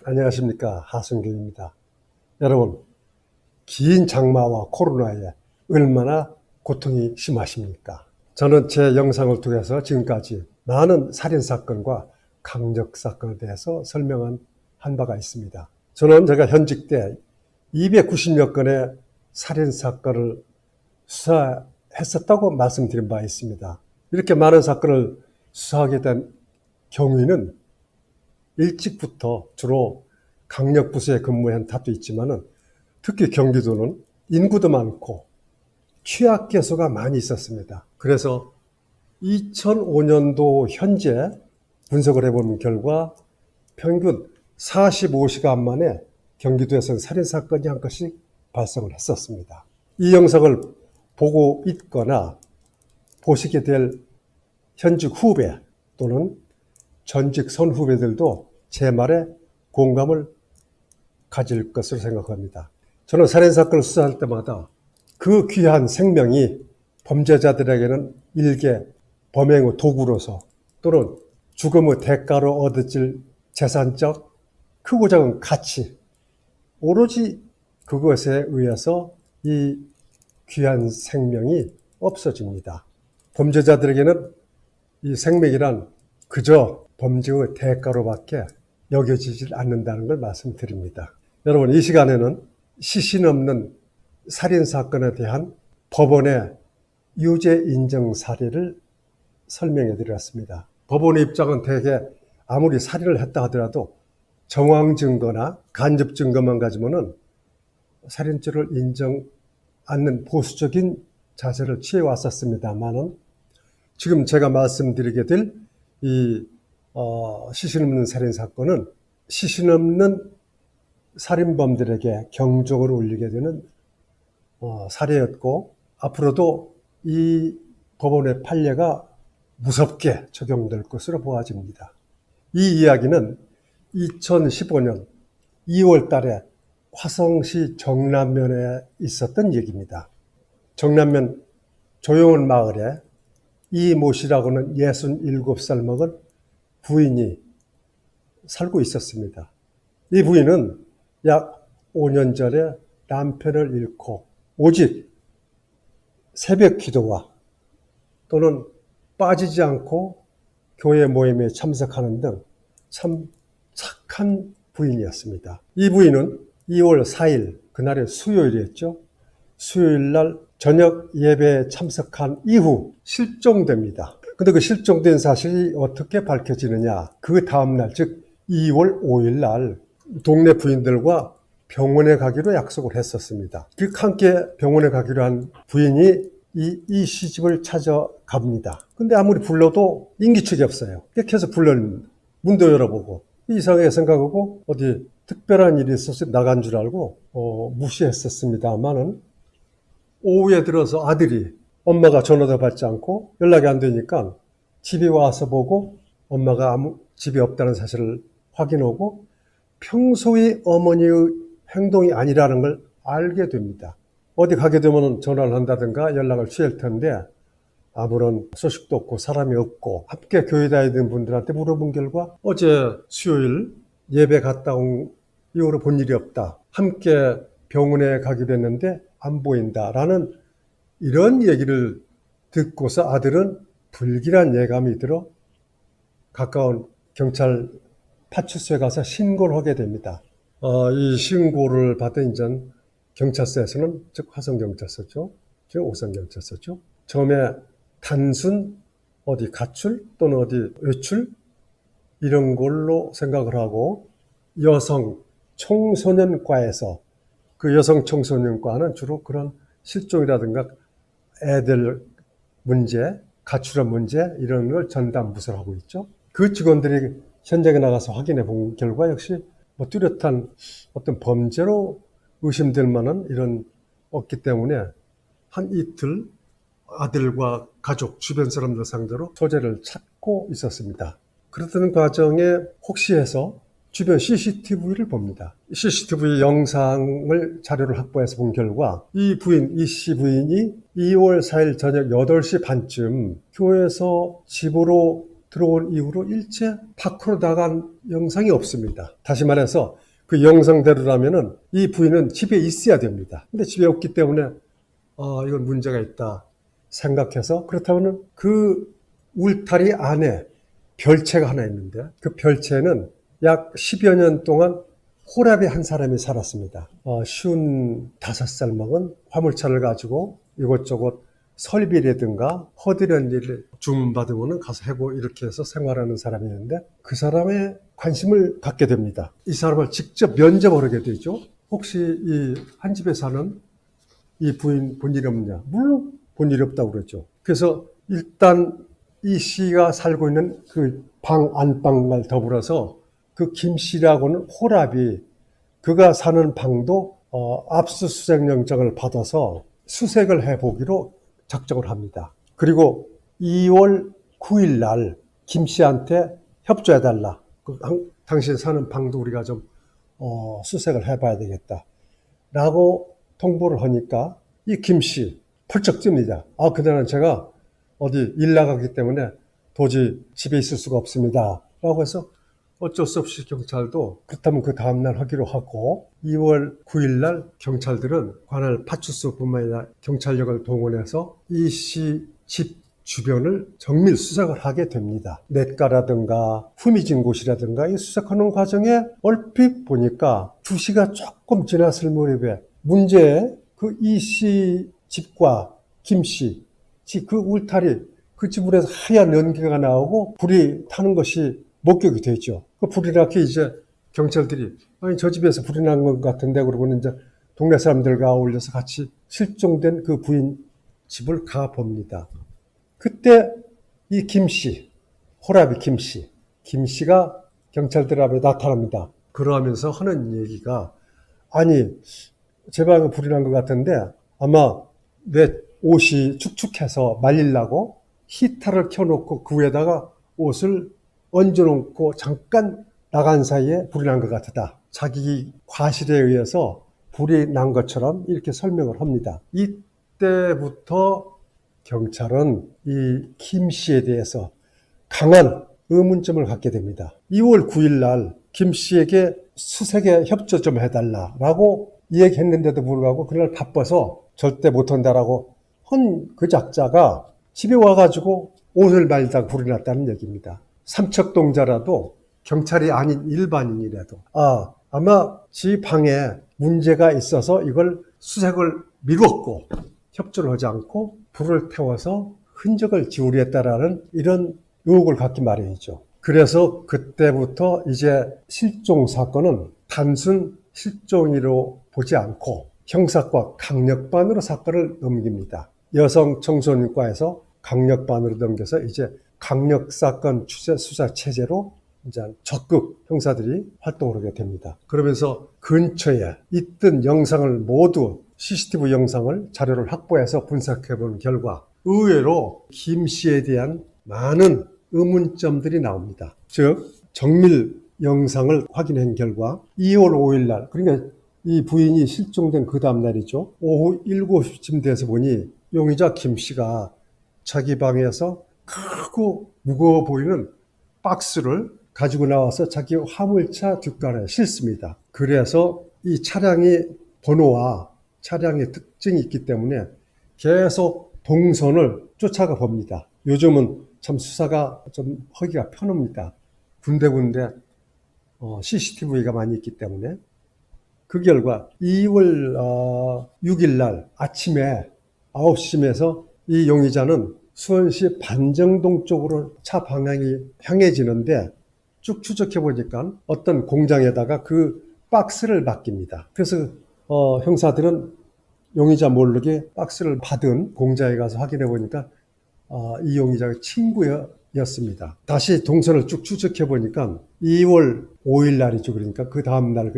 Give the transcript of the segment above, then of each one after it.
안녕하십니까, 하승규입니다. 여러분, 긴 장마와 코로나에 얼마나 고통이 심하십니까? 저는 제 영상을 통해서 지금까지 많은 살인사건과 강력사건에 대해서 설명한 바가 있습니다. 저는 제가 현직 때 290여 건의 살인사건을 수사했었다고 말씀드린 바 있습니다. 이렇게 많은 사건을 수사하게 된 경위는 일찍부터 주로 강력부서에 근무한 탓도 있지만은 특히 경기도는 인구도 많고 취약계수가 많이 있었습니다. 그래서 2005년도 현재 분석을 해보는 결과 평균 45시간 만에 경기도에서는 살인사건이 한 건씩 발생을 했었습니다. 이 영상을 보고 있거나 보시게 될 현직 후배 또는 전직 선후배들도 제 말에 공감을 가질 것으로 생각합니다. 저는 살인사건을 수사할 때마다 그 귀한 생명이 범죄자들에게는 일개 범행의 도구로서 또는 죽음의 대가로 얻어질 재산적 크고 작은 가치, 오로지 그것에 의해서 이 귀한 생명이 없어집니다. 범죄자들에게는 이 생명이란 그저 범죄의 대가로밖에 여겨지지 않는다는 걸 말씀드립니다. 여러분, 이 시간에는 시신 없는 살인사건에 대한 법원의 유죄 인정 사례를 설명해 드렸습니다. 법원의 입장은 대개 아무리 살인을 했다 하더라도 정황 증거나 간접 증거만 가지고는 살인죄를 인정 않는 보수적인 자세를 취해왔었습니다만은 지금 제가 말씀드리게 될 이 시신 없는 살인사건은 시신 없는 살인범들에게 경종을 울리게 되는 사례였고 앞으로도 이 법원의 판례가 무섭게 적용될 것으로 보아집니다. 이 이야기는 2015년 2월 달에 화성시 정남면에 있었던 얘기입니다. 정남면 조용한 마을에 이모 씨라고는 67살 먹은 부인이 살고 있었습니다. 이 부인은 약 5년 전에 남편을 잃고 오직 새벽 기도와 또는 빠지지 않고 교회 모임에 참석하는 등 참 착한 부인이었습니다. 이 부인은 2월 4일, 그날이 수요일이었죠. 수요일 날 저녁 예배에 참석한 이후 실종됩니다. 근데 그 실종된 사실이 어떻게 밝혀지느냐? 그 다음날, 즉 2월 5일 날 동네 부인들과 병원에 가기로 약속을 했었습니다. 그 함께 병원에 가기로 한 부인이 이 시집을 찾아갑니다. 근데 아무리 불러도 인기척이 없어요. 계속 불렀는데 문도 열어보고 이상하게 생각하고 어디 특별한 일이 있어서 나간 줄 알고 무시했었습니다만은 오후에 들어서 아들이 엄마가 전화도 받지 않고 연락이 안 되니까 집에 와서 보고 엄마가 집에 없다는 사실을 확인하고 평소의 어머니의 행동이 아니라는 걸 알게 됩니다. 어디 가게 되면 전화를 한다든가 연락을 취할 텐데 아무런 소식도 없고 사람이 없고 함께 교회 다니는 분들한테 물어본 결과 어제 수요일 예배 갔다 온 이후로 본 일이 없다. 함께 병원에 가기로 했는데 안 보인다라는 이런 얘기를 듣고서 아들은 불길한 예감이 들어 가까운 경찰 파출소에 가서 신고를 하게 됩니다. 이 신고를 받은 이제 경찰서에서는, 즉 화성경찰서죠, 즉 옥산경찰서죠, 처음에 단순 어디 가출 또는 어디 외출 이런 걸로 생각을 하고 여성 청소년과에서, 그 여성 청소년과는 주로 그런 실종이라든가 애들 문제, 가출한 문제 이런 걸 전담 부서를 하고 있죠. 그 직원들이 현장에 나가서 확인해 본 결과 역시 뚜렷한 어떤 범죄로 의심될 만한 이런 없기 때문에 한 이틀 아들과 가족, 주변 사람들 상대로 소재를 찾고 있었습니다. 그렇던 과정에 혹시 해서 주변 CCTV를 봅니다. CCTV 영상을 자료를 확보해서 본 결과 이 씨 부인이 2월 4일 저녁 8시 반쯤 교회에서 집으로 들어온 이후로 일체 밖으로 나간 영상이 없습니다. 다시 말해서 그 영상대로라면은 이 부인은 집에 있어야 됩니다. 근데 집에 없기 때문에 이건 문제가 있다 생각해서, 그렇다면 그 울타리 안에 별채가 하나 있는데, 그 별채는 약 10여 년 동안 호랍이 한 사람이 살았습니다. 55살 먹은 화물차를 가지고 이곳저곳 설비라든가 허드렛 일을 주문받으면 가서 해고 이렇게 해서 생활하는 사람이었는데, 그 사람의 관심을 갖게 됩니다. 이 사람을 직접 면접을 하게 되죠. 혹시 이 한 집에 사는 이 부인 본 일 없냐? 물론 본 일 없다고 그러죠. 그래서 일단 이 씨가 살고 있는 그 방 안방을 더불어서 그 김 씨라고는 호랍이 그가 사는 방도 압수수색 영장을 받아서 수색을 해보기로 작정을 합니다. 그리고 2월 9일 날 김 씨한테 협조해달라. 당신 사는 방도 우리가 좀 수색을 해봐야 되겠다 라고 통보를 하니까 이 김 씨 펄쩍 뜁니다. 그날은 제가 어디 일 나가기 때문에 도저히 집에 있을 수가 없습니다 라고 해서 어쩔 수 없이 경찰도 그렇다면 그 다음날 하기로 하고, 2월 9일 날 경찰들은 관할 파출소뿐만 아니라 경찰력을 동원해서 이 씨 집 주변을 정밀 수색을 하게 됩니다. 냇가라든가 후미진 곳이라든가 이 수색하는 과정에 얼핏 보니까 2시가 조금 지났을 무렵에 문제의 그 이 씨 집과 김 씨 집 그 울타리 그 지붕에서 하얀 연기가 나오고 불이 타는 것이 목격이 되죠. 그 불이 나게 이제 경찰들이 저 집에서 불이 난 것 같은데, 그러고는 이제 동네 사람들과 어울려서 같이 실종된 그 부인 집을 가 봅니다. 그때 이 김 씨, 호랍이 김 씨가 경찰들 앞에 나타납니다. 그러면서 하는 얘기가, 아니 제 방에 불이 난 것 같은데 아마 내 옷이 축축해서 말리려고 히터를 켜놓고 그 위에다가 옷을 얹어놓고 잠깐 나간 사이에 불이 난 것 같다. 자기 과실에 의해서 불이 난 것처럼 이렇게 설명을 합니다. 이때부터 경찰은 이 김 씨에 대해서 강한 의문점을 갖게 됩니다. 2월 9일 날 김 씨에게 수색에 협조 좀 해달라고 얘기했는데도 불구하고 그날 바빠서 절대 못한다라고 한 그 작자가 집에 와가지고 옷을 말리다가 불이 났다는 얘기입니다. 삼척동자라도 경찰이 아닌 일반인이라도 아마 지 방에 문제가 있어서 이걸 수색을 미뤘고 협조를 하지 않고 불을 태워서 흔적을 지우려 했다라는 이런 의혹을 갖기 마련이죠. 그래서 그때부터 이제 실종 사건은 단순 실종으로 보지 않고 형사과 강력반으로 사건을 넘깁니다. 여성 청소년과에서 강력반으로 넘겨서 이제 강력사건 추적 수사 체제로 이제 적극 형사들이 활동을 하게 됩니다. 그러면서 근처에 있던 영상을 모두 CCTV 영상을 자료를 확보해서 분석해 본 결과 의외로 김 씨에 대한 많은 의문점들이 나옵니다. 즉 정밀 영상을 확인한 결과 2월 5일 날, 그러니까 이 부인이 실종된 그 다음 날이죠. 오후 7시쯤 돼서 보니 용의자 김 씨가 자기 방에서 크고 무거워 보이는 박스를 가지고 나와서 자기 화물차 뒷간에 싣습니다. 그래서 이 차량의 번호와 차량의 특징이 있기 때문에 계속 동선을 쫓아가 봅니다. 요즘은 참 수사가 좀 하기가 편합니다. 군데군데 CCTV가 많이 있기 때문에. 그 결과 2월 6일 날 아침에 9시쯤에서 이 용의자는 수원시 반정동 쪽으로 차 방향이 향해지는데 쭉 추적해 보니까 어떤 공장에다가 그 박스를 맡깁니다. 그래서 형사들은 용의자 모르게 박스를 받은 공장에 가서 확인해 보니까 이 용의자가 친구였습니다. 다시 동선을 쭉 추적해 보니까 2월 5일 날이죠. 그러니까 그 다음날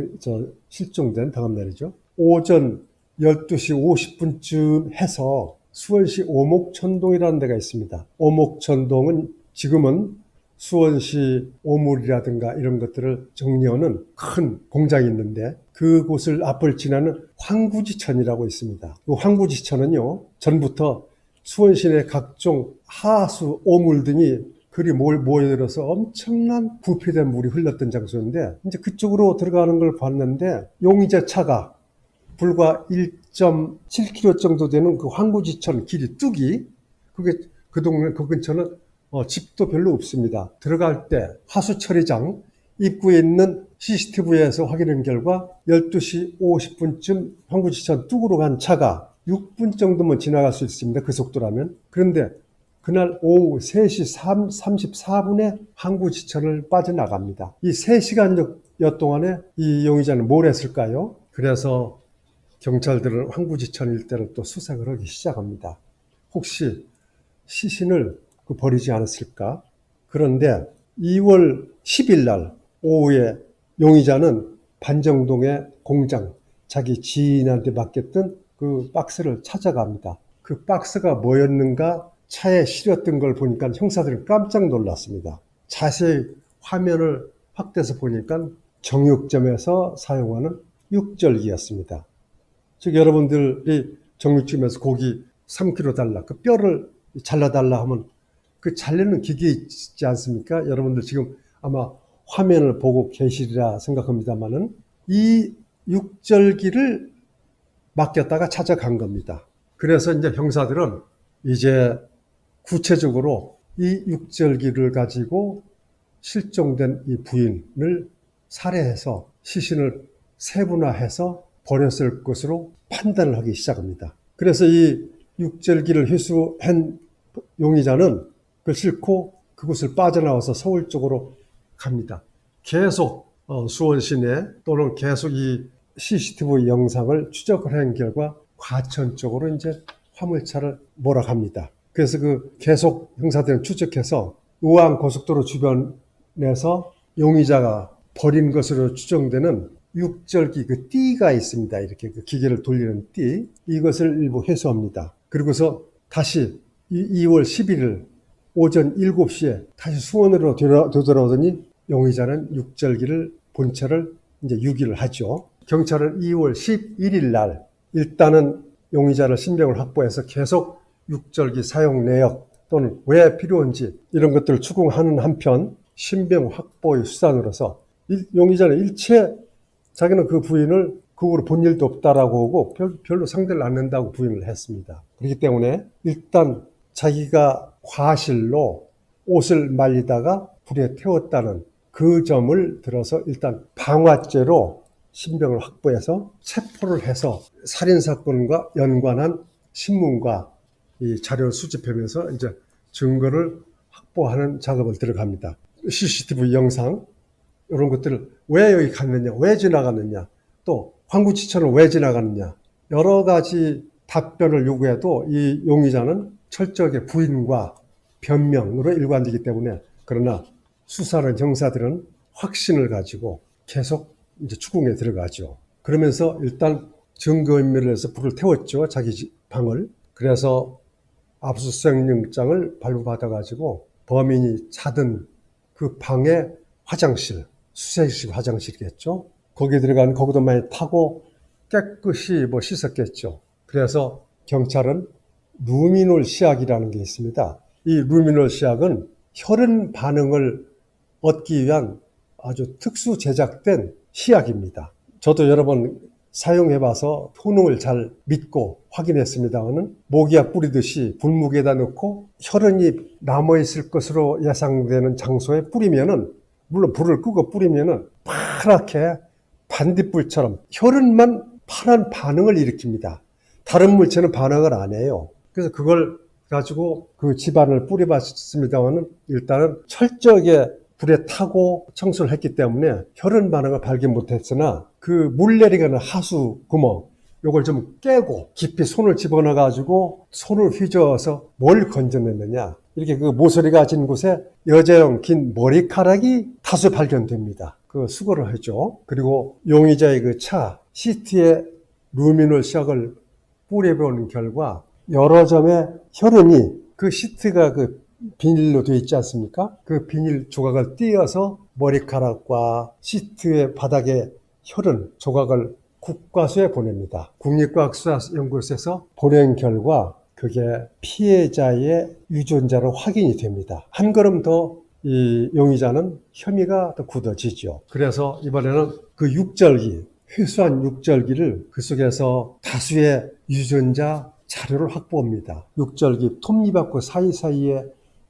실종된 다음 날이죠. 오전 12시 50분쯤 해서 수원시 오목천동이라는 데가 있습니다. 오목천동은 지금은 수원시 오물이라든가 이런 것들을 정리하는 큰 공장이 있는데 그곳을 앞을 지나는 황구지천이라고 있습니다. 그 황구지천은요, 전부터 수원시내 각종 하수, 오물 등이 그리 모여들어서 엄청난 부패된 물이 흘렀던 장소인데 이제 그쪽으로 들어가는 걸 봤는데 용의자 차가 불과 1.7km 정도 되는 그 황구지천 길이 뚝이 그게 그 동네 그 근처는 집도 별로 없습니다. 들어갈 때 하수처리장 입구에 있는 CCTV에서 확인한 결과 12시 50분쯤 황구지천 뚝으로 간 차가 6분 정도면 지나갈 수 있습니다. 그 속도라면. 그런데 그날 오후 3시 34분에 황구지천을 빠져나갑니다. 이 3시간여 동안에 이 용의자는 뭘 했을까요? 그래서 경찰들은 황구지천 일대를 또 수색을 하기 시작합니다. 혹시 시신을 버리지 않았을까? 그런데 2월 10일 날 오후에 용의자는 반정동의 공장, 자기 지인한테 맡겼던 그 박스를 찾아갑니다. 그 박스가 뭐였는가 차에 실었던 걸 보니까 형사들은 깜짝 놀랐습니다. 자세히 화면을 확대해서 보니까 정육점에서 사용하는 육절기였습니다. 즉 여러분들이 정육점에서 고기 3kg 달라, 그 뼈를 잘라달라 하면 그 잘리는 기계 있지 않습니까? 여러분들 지금 아마 화면을 보고 계시리라 생각합니다만은 이 육절기를 맡겼다가 찾아간 겁니다. 그래서 이제 형사들은 이제 구체적으로 이 육절기를 가지고 실종된 이 부인을 살해해서 시신을 세분화해서 버렸을 것으로 판단을 하기 시작합니다. 그래서 이 육절기를 회수한 용의자는 그걸 싣고 그곳을 빠져나와서 서울 쪽으로 갑니다. 계속 수원 시내 또는 계속 이 CCTV 영상을 추적을 한 결과 과천 쪽으로 이제 화물차를 몰아갑니다. 그래서 그 계속 형사들은 추적해서 의왕 고속도로 주변에서 용의자가 버린 것으로 추정되는 육절기 그 띠가 있습니다. 이렇게 그 기계를 돌리는 띠, 이것을 일부 회수합니다. 그리고서 다시 2월 11일 오전 7시에 다시 수원으로 되돌아오더니 용의자는 육절기를 본체를 이제 유기를 하죠. 경찰은 2월 11일 날 일단은 용의자를 신병을 확보해서 계속 육절기 사용 내역 또는 왜 필요한지 이런 것들을 추궁하는 한편 신병 확보의 수단으로서 용의자는 일체 자기는 그 부인을 그 후로 본 일도 없다라고 하고 별로 상대를 안 낸다고 부인을 했습니다. 그렇기 때문에 일단 자기가 과실로 옷을 말리다가 불에 태웠다는 그 점을 들어서 일단 방화죄로 신병을 확보해서 체포를 해서 살인사건과 연관한 신문과 이 자료를 수집하면서 이제 증거를 확보하는 작업을 들어갑니다. CCTV 영상 이런 것들을 왜 여기 갔느냐, 왜 지나갔느냐, 또 황구지천을 왜 지나갔느냐 여러 가지 답변을 요구해도 이 용의자는 철저하게 부인과 변명으로 일관되기 때문에 그러나 수사하는 형사들은 확신을 가지고 계속 이제 추궁에 들어가죠. 그러면서 일단 증거인멸을 해서 불을 태웠죠. 자기 방을. 그래서 압수수색영장을 발부받아가지고 범인이 자던 그 방의 화장실, 수세식 화장실이겠죠. 거기에 들어가는 거기도 많이 타고 깨끗이 씻었겠죠. 그래서 경찰은 루미놀 시약이라는 게 있습니다. 이 루미놀 시약은 혈흔 반응을 얻기 위한 아주 특수 제작된 시약입니다. 저도 여러 번 사용해봐서 효능을 잘 믿고 확인했습니다만 모기약 뿌리듯이 불무게에다 넣고 혈흔이 남아있을 것으로 예상되는 장소에 뿌리면은 물론 불을 끄고 뿌리면은 파랗게 반딧불처럼 혈흔만 파란 반응을 일으킵니다. 다른 물체는 반응을 안 해요. 그래서 그걸 가지고 그 집안을 뿌려봤습니다만 일단은 철저하게 불에 타고 청소를 했기 때문에 혈흔 반응을 발견 못했으나 그 물 내리가는 하수 구멍 요걸 좀 깨고 깊이 손을 집어넣어 가지고 손을 휘저어서 뭘 건져냈느냐 이렇게 그 모서리가 진 곳에 여자용 긴 머리카락이 다수 발견됩니다. 그 수거를 하죠. 그리고 용의자의 그 차 시트에 루미놀 시약을 뿌려보는 결과 여러 점의 혈흔이 그 시트가 그 비닐로 되어 있지 않습니까? 그 비닐 조각을 띄어서 머리카락과 시트의 바닥에 혈흔 조각을 국과수에 보냅니다. 국립과학수사연구소에서 보낸 결과 그게 피해자의 유전자로 확인이 됩니다. 한 걸음 더 이 용의자는 혐의가 더 굳어지죠. 그래서 이번에는 그 육절기, 회수한 육절기를 그 속에서 다수의 유전자 자료를 확보합니다. 육절기 톱니바퀴 사이사이에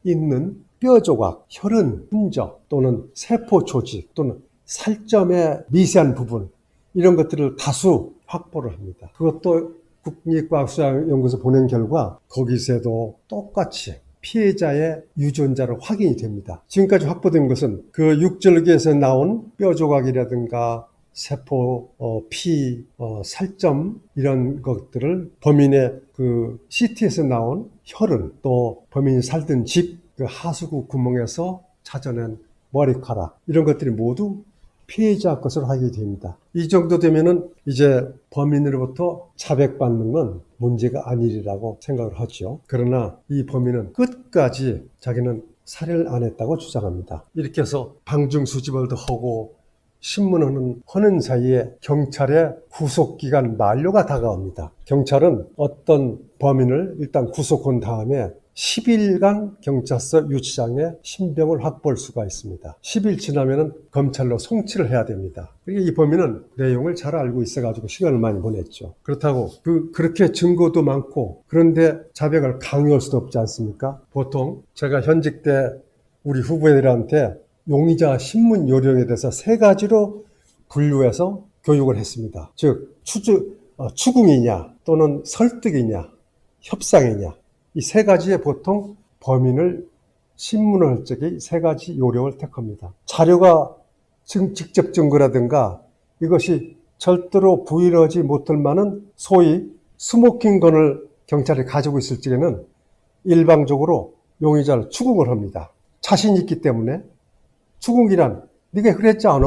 있는 뼈 조각, 혈흔 흔적 또는 세포 조직 또는 살점의 미세한 부분, 이런 것들을 다수 확보를 합니다. 그것도 국립과학수사연구소 보낸 결과 거기서도 똑같이 피해자의 유전자로 확인이 됩니다. 지금까지 확보된 것은 그 육절기에서 나온 뼈 조각이라든가 세포, 피, 살점 이런 것들을 범인의 그 CT에서 나온 혈흔, 또 범인이 살던 집 그 하수구 구멍에서 찾아낸 머리카락, 이런 것들이 모두 피해자 것으로 확인이 됩니다. 이 정도 되면은 이제 범인으로부터 자백받는 건 문제가 아니라고 생각을 하죠. 그러나 이 범인은 끝까지 자기는 살해를 안 했다고 주장합니다. 이렇게 해서 방중 수집을도 하고 신문을 하는 사이에 경찰의 구속기간 만료가 다가옵니다. 경찰은 어떤 범인을 일단 구속한 다음에 10일간 경찰서 유치장에 신병을 확보할 수가 있습니다. 10일 지나면 검찰로 송치를 해야 됩니다. 그러니까 이 범인은 내용을 잘 알고 있어가지고 시간을 많이 보냈죠. 그렇다고 그렇게 증거도 많고 그런데 자백을 강요할 수도 없지 않습니까? 보통 제가 현직 때 우리 후배들한테 용의자 신문 요령에 대해서 3가지로 분류해서 교육을 했습니다. 즉 추궁이냐 또는 설득이냐 협상이냐, 이 3가지에 보통 범인을 신문을 할 적에 3가지 요령을 택합니다. 자료가 직접 증거라든가 이것이 절대로 부인하지 못할 만한 소위 스모킹건을 경찰이 가지고 있을 적에는 일방적으로 용의자를 추궁을 합니다. 자신이 있기 때문에. 추궁이란 네가 그랬지 않아.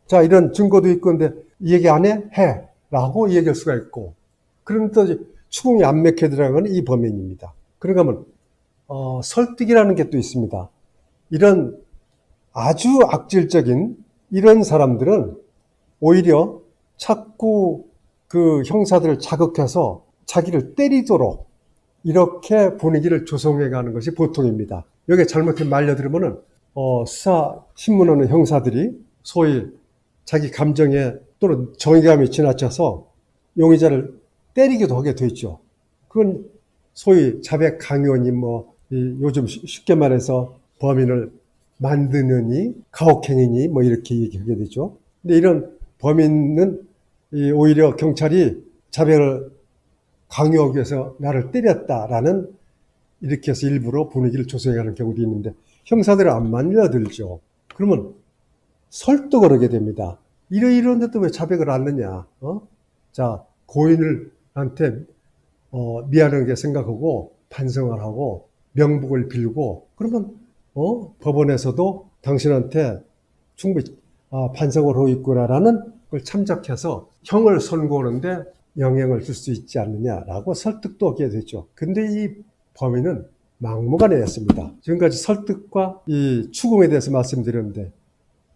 자, 이런 증거도 있고 근데 얘기 안 해? 해. 라고 얘기할 수가 있고. 그런데 추궁이 안 맥혀 들어가는 이 범인입니다. 그러니까 설득이라는 게 또 있습니다. 이런 아주 악질적인 이런 사람들은 오히려 자꾸 그 형사들을 자극해서 자기를 때리도록 이렇게 분위기를 조성해 가는 것이 보통입니다. 여기에 잘못해 말려들으면은 수사 신문하는 형사들이 소위 자기 감정에 또는 정의감이 지나쳐서 용의자를 때리기도 하게 되죠. 그건 소위 자백 강요니 요즘 쉽게 말해서 범인을 만드느니 가혹행위니 이렇게 얘기하게 되죠. 근데 이런 범인은 오히려 경찰이 자백을 강요하기 위해서 나를 때렸다라는 이렇게 해서 일부러 분위기를 조성해가는 경우도 있는데 형사들은 안 말려들죠. 그러면 설득을 하게 됩니다. 이러는데도 왜 자백을 안 하느냐? 자, 고인한테 미안하게 생각하고 반성을 하고 명복을 빌고 그러면 법원에서도 당신한테 충분히 반성을 하고 있구나라는 걸 참작해서 형을 선고하는데 영향을 줄 수 있지 않느냐라고 설득도 하게 되죠. 근데 이 범인은 막무가내였습니다. 지금까지 설득과 이 추궁에 대해서 말씀드렸는데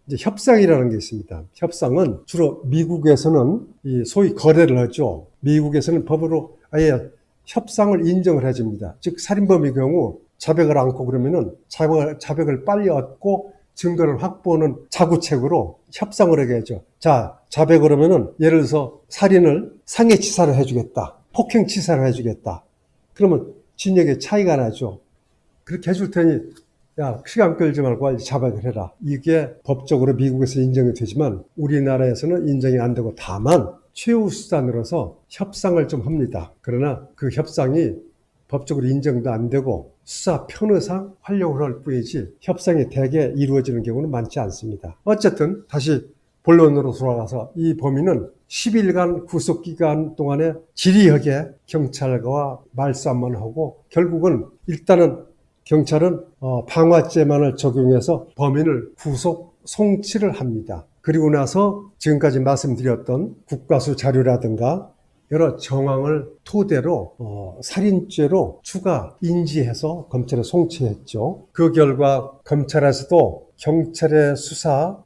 이제 협상이라는 게 있습니다. 협상은 주로 미국에서는 소위 거래를 하죠. 미국에서는 법으로 아예 협상을 인정을 해줍니다. 즉 살인범의 경우 자백을 않고 그러면은 자백을 빨리 얻고 증거를 확보하는 자구책으로 협상을 하게 하죠. 자, 자백을 하면은 예를 들어서 살인을 상해치사를 해주겠다. 폭행치사를 해주겠다. 그러면 진역에 차이가 나죠. 그렇게 해줄 테니 야, 시간 끌지 말고 빨리 자백을 해라. 이게 법적으로 미국에서 인정이 되지만 우리나라에서는 인정이 안 되고 다만 최후 수단으로서 협상을 좀 합니다. 그러나 그 협상이 법적으로 인정도 안 되고 수사 편의상 활용을 할 뿐이지 협상이 대개 이루어지는 경우는 많지 않습니다. 어쨌든 다시 본론으로 돌아가서 이 범인은 10일간 구속기간 동안에 지리하게 경찰과 말싸움만 하고 결국은 일단은 경찰은 방화죄만을 적용해서 범인을 구속 송치를 합니다. 그리고 나서 지금까지 말씀드렸던 국과수 자료라든가 여러 정황을 토대로 살인죄로 추가 인지해서 검찰에 송치했죠. 그 결과 검찰에서도 경찰의 수사의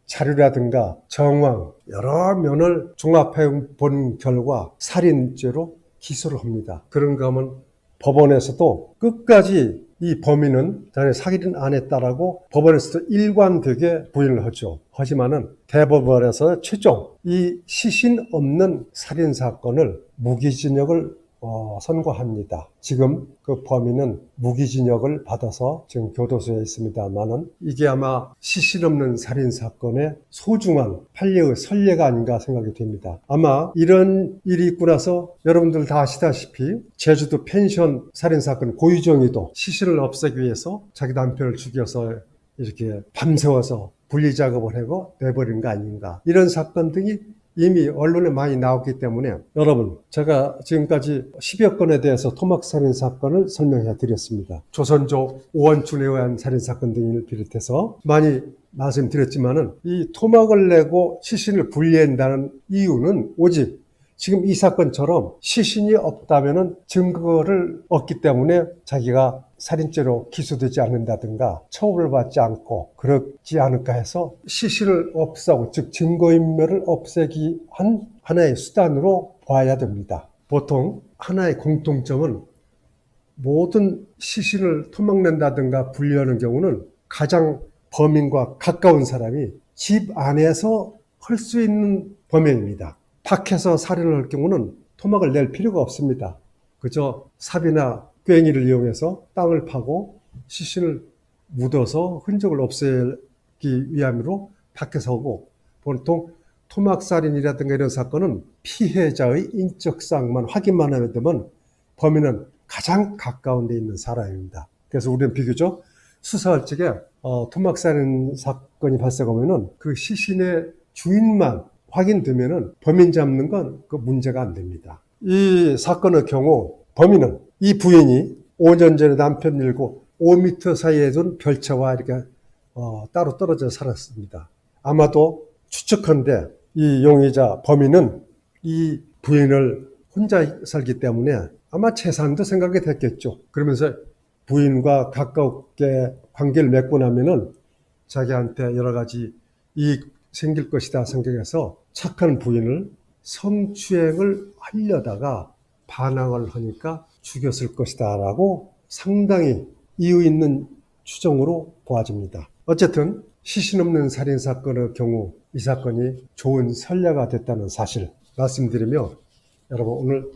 자료라든가 정황 여러 면을 종합해 본 결과 살인죄로 기소를 합니다. 그런가 하면 법원에서도 끝까지 이 범인은 자기 사기는 안 했다라고 법원에서도 일관되게 부인을 하죠. 하지만은 대법원에서 최종 이 시신 없는 살인 사건을 무기징역을 선고합니다. 지금 그 범인은 무기징역을 받아서 지금 교도소에 있습니다만은 이게 아마 시신 없는 살인 사건의 소중한 판례의 선례가 아닌가 생각이 됩니다. 아마 이런 일이 있고 나서 여러분들 다 아시다시피 제주도 펜션 살인 사건 고유정이도 시신을 없애기 위해서 자기 남편을 죽여서 이렇게 밤새워서 분리 작업을 하고 내버린 거 아닌가. 이런 사건 등이 이미 언론에 많이 나왔기 때문에 여러분, 제가 지금까지 10여 건에 대해서 토막살인 사건을 설명해 드렸습니다. 조선족 오원춘에 의한 살인사건 등을 비롯해서 많이 말씀드렸지만은 이 토막을 내고 시신을 분리한다는 이유는 오직 지금 이 사건처럼 시신이 없다면은 증거를 얻기 때문에 자기가 살인죄로 기소되지 않는다든가 처벌을 받지 않고 그렇지 않을까 해서 시신을 없애고 즉 증거인멸을 없애기 한 하나의 수단으로 봐야 됩니다. 보통 하나의 공통점은 모든 시신을 토막낸다든가 분리하는 경우는 가장 범인과 가까운 사람이 집 안에서 할 수 있는 범행입니다. 밖에서 살인을 할 경우는 토막을 낼 필요가 없습니다. 그저 삽이나 괭이를 이용해서 땅을 파고 시신을 묻어서 흔적을 없애기 위함으로 밖에서 하고, 보통 토막살인이라든가 이런 사건은 피해자의 인적사항만 확인만 하면 되면 범인은 가장 가까운 데 있는 사람입니다. 그래서 우리는 비교적 수사할 적에 토막살인 사건이 발생하면은 그 시신의 주인만 확인되면은 범인 잡는 건 그 문제가 안 됩니다. 이 사건의 경우 범인은 이 부인이 5년 전에 남편 일고 5m 사이에 둔 별채와 이렇게 따로 떨어져 살았습니다. 아마도 추측컨대 이 용의자 범인은 이 부인을 혼자 살기 때문에 아마 재산도 생각이 됐겠죠. 그러면서 부인과 가깝게 관계를 맺고 나면은 자기한테 여러 가지 이익 생길 것이다 생각해서 착한 부인을 성추행을 하려다가 반항을 하니까 죽였을 것이다 라고 상당히 이유 있는 추정으로 보아집니다. 어쨌든 시신 없는 살인사건의 경우 이 사건이 좋은 선례가 됐다는 사실 말씀드리며 여러분 오늘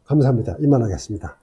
감사합니다. 이만하겠습니다.